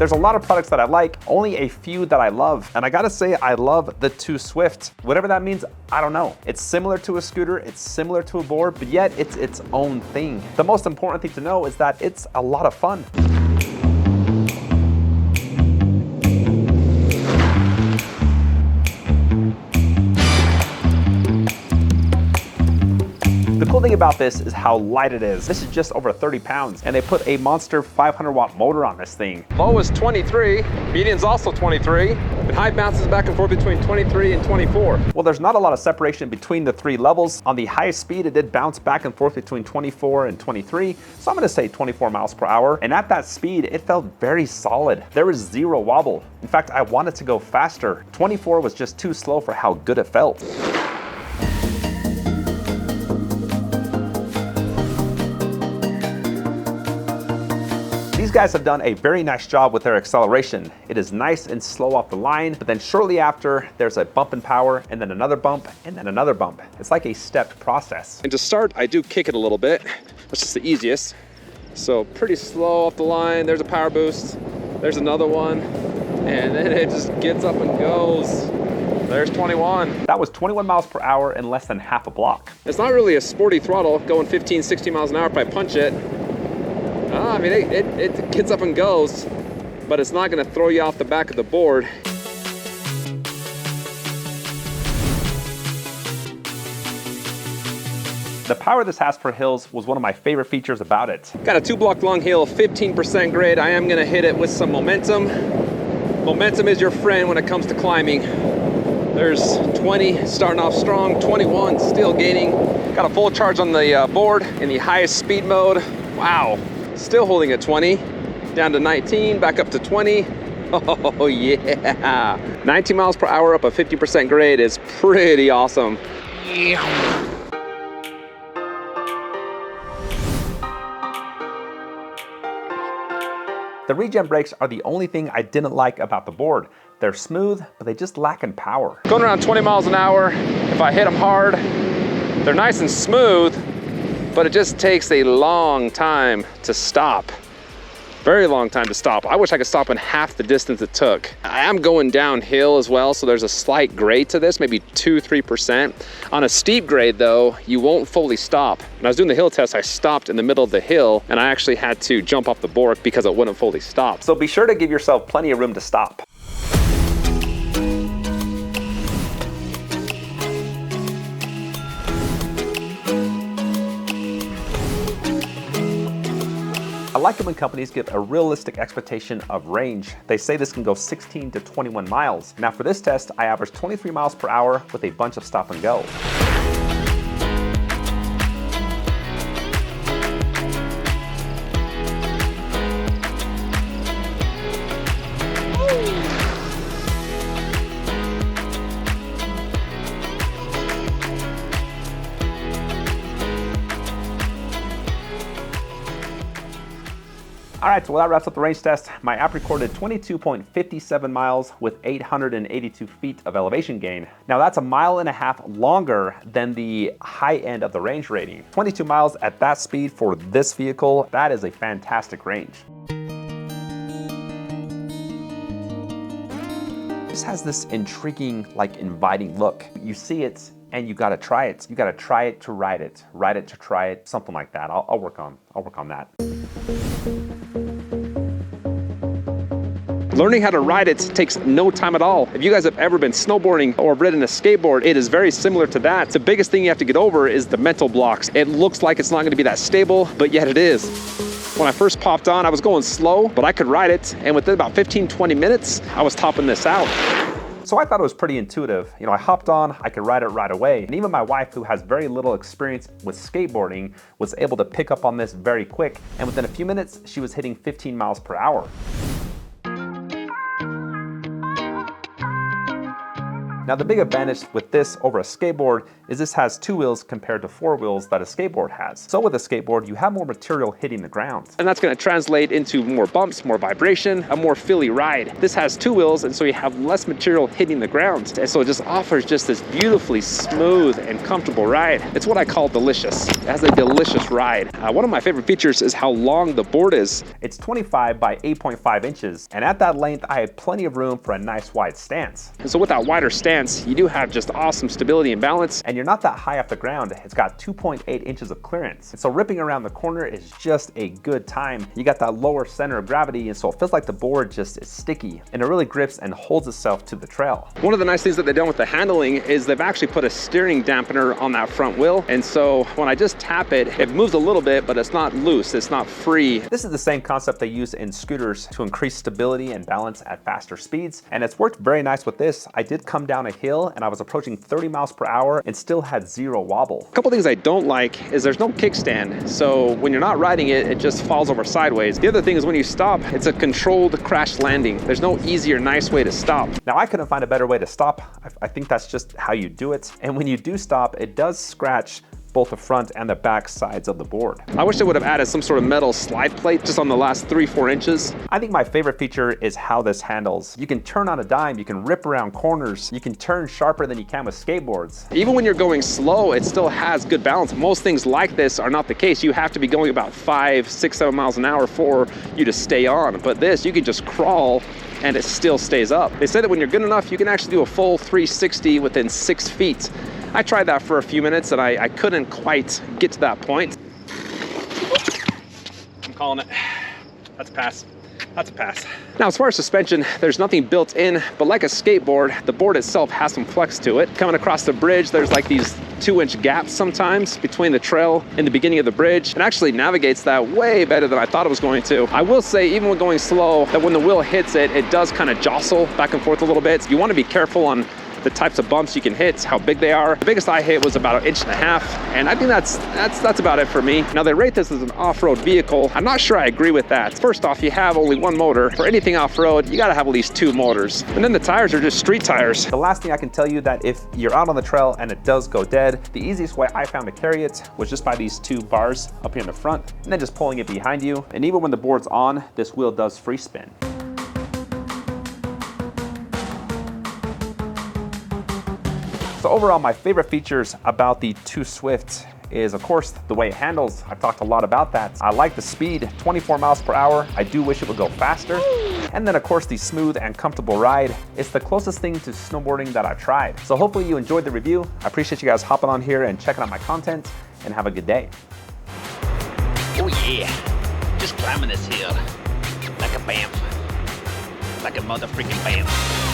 There's a lot of products that I like, only a few that I love. And I gotta say, I love the 2Swift. Whatever that means, I don't know. It's similar to a scooter, it's similar to a board, but yet it's its own thing. The most important thing to know is that it's a lot of fun. The cool thing about this is how light it is. This is just over 30 pounds, and they put a monster 500-watt motor on this thing. Low is 23, median's also 23, and high bounces back and forth between 23 and 24. Well, there's not a lot of separation between the three levels. On the highest speed, it did bounce back and forth between 24 and 23, so I'm gonna say 24 miles per hour. And at that speed, it felt very solid. There was zero wobble. In fact, I wanted to go faster. 24 was just too slow for how good it felt. These guys have done a very nice job with their acceleration. It is nice and slow off the line, but then shortly after, there's a bump in power, and then another bump, and then another bump. It's like a stepped process. And to start, I do kick it a little bit. That's just the easiest. So pretty slow off the line. There's a power boost. There's another one. And then it just gets up and goes. There's 21. That was 21 miles per hour in less than half a block. It's not really a sporty throttle, going 15, 16 miles an hour if I punch it. I mean, it gets up and goes, but it's not gonna throw you off the back of the board. The power this has for hills was one of my favorite features about it. Got a 2-block long hill, 15% grade. I am gonna hit it with some momentum. Momentum is your friend when it comes to climbing. There's 20 starting off strong, 21 still gaining. Got a full charge on the board in the highest speed mode. Wow. Still holding at 20, down to 19, back up to 20. Oh yeah. 19 miles per hour up a 50% grade is pretty awesome. The regen brakes are the only thing I didn't like about the board. They're smooth, but they just lack in power. Going around 20 miles an hour, if I hit them hard, they're nice and smooth, but it just takes a long time to stop. Very long time to stop. I wish I could stop in half the distance it took. I am going downhill as well, so there's a slight grade to this, maybe 2-3%. On a steep grade though, you won't fully stop. When I was doing the hill test, I stopped in the middle of the hill and I actually had to jump off the board because it wouldn't fully stop. So be sure to give yourself plenty of room to stop. I like it when companies give a realistic expectation of range. They say this can go 16 to 21 miles. Now for this test, I averaged 23 miles per hour with a bunch of stop and go. All right, so that wraps up the range test. My app recorded 22.57 miles with 882 feet of elevation gain. Now that's 1.5 miles longer than the high end of the range rating. 22 miles at that speed for this vehicle, that is a fantastic range. This has this intriguing, like inviting look. You see it and you gotta try it. You gotta try it to ride it to try it, something like that. I'll work on that. Learning how to ride it takes no time at all. If you guys have ever been snowboarding or ridden a skateboard, it is very similar to that. The biggest thing you have to get over is the mental blocks. It looks like it's not gonna be that stable, but yet it is. When I first popped on, I was going slow, but I could ride it, and within about 15-20 minutes, I was topping this out. So I thought it was pretty intuitive. You know, I hopped on, I could ride it right away. And even my wife, who has very little experience with skateboarding, was able to pick up on this very quick. And within a few minutes, she was hitting 15 miles per hour. Now the big advantage with this over a skateboard is this has 2 wheels compared to 4 wheels that a skateboard has. So with a skateboard, you have more material hitting the ground. And that's gonna translate into more bumps, more vibration, a more feely ride. This has 2 wheels, and so you have less material hitting the ground. And so it just offers just this beautifully smooth and comfortable ride. It's what I call delicious. It has a delicious ride. One of my favorite features is how long the board is. It's 25 by 8.5 inches, and at that length, I had plenty of room for a nice wide stance. And so with that wider stance, you do have just awesome stability and balance. And you're not that high off the ground. It's got 2.8 inches of clearance. And so ripping around the corner is just a good time. You got that lower center of gravity, and so it feels like the board just is sticky, and it really grips and holds itself to the trail. One of the nice things that they've done with the handling is they've actually put a steering dampener on that front wheel. And so when I just tap it, it moves a little bit, but it's not loose, it's not free. This is the same concept they use in scooters to increase stability and balance at faster speeds. And it's worked very nice with this. I did come down a hill and I was approaching 30 miles per hour and still had 0 wobble. A couple things I don't like is there's no kickstand. So when you're not riding it, it just falls over sideways. The other thing is when you stop, it's a controlled crash landing. There's no easy or nice way to stop. Now I couldn't find a better way to stop. I think that's just how you do it. And when you do stop, it does scratch both the front and the back sides of the board. I wish they would have added some sort of metal slide plate just on the last 3-4 inches. I think my favorite feature is how this handles. You can turn on a dime, you can rip around corners, you can turn sharper than you can with skateboards. Even when you're going slow, it still has good balance. Most things like this are not the case. You have to be going about 5, 6, 7 miles an hour for you to stay on. But this, you can just crawl and it still stays up. They say that when you're good enough, you can actually do a full 360 within 6 feet. I tried that for a few minutes and I couldn't quite get to that point. I'm calling it. That's a pass. That's a pass. Now, as far as suspension, there's nothing built in, but like a skateboard, the board itself has some flex to it. Coming across the bridge, there's like these 2-inch gaps sometimes between the trail and the beginning of the bridge. It actually navigates that way better than I thought it was going to. I will say, even when going slow, that when the wheel hits it, it does kind of jostle back and forth a little bit. You want to be careful on the types of bumps you can hit, how big they are. The biggest I hit was about 1.5 inches, and I think that's about it for me. Now, they rate this as an off-road vehicle. I'm not sure I agree with that. First off, you have only 1 motor. For anything off-road, you gotta have at least 2 motors. And then the tires are just street tires. The last thing I can tell you that if you're out on the trail and it does go dead, the easiest way I found to carry it was just by these 2 bars up here in the front, and then just pulling it behind you. And even when the board's on, this wheel does free spin. So overall, my favorite features about the 2Swift is, of course, the way it handles. I've talked a lot about that. I like the speed, 24 miles per hour. I do wish it would go faster. And then, of course, the smooth and comfortable ride. It's the closest thing to snowboarding that I've tried. So hopefully you enjoyed the review. I appreciate you guys hopping on here and checking out my content, and have a good day. Oh yeah, just climbing this hill like a bamf, like a mother freaking bamf.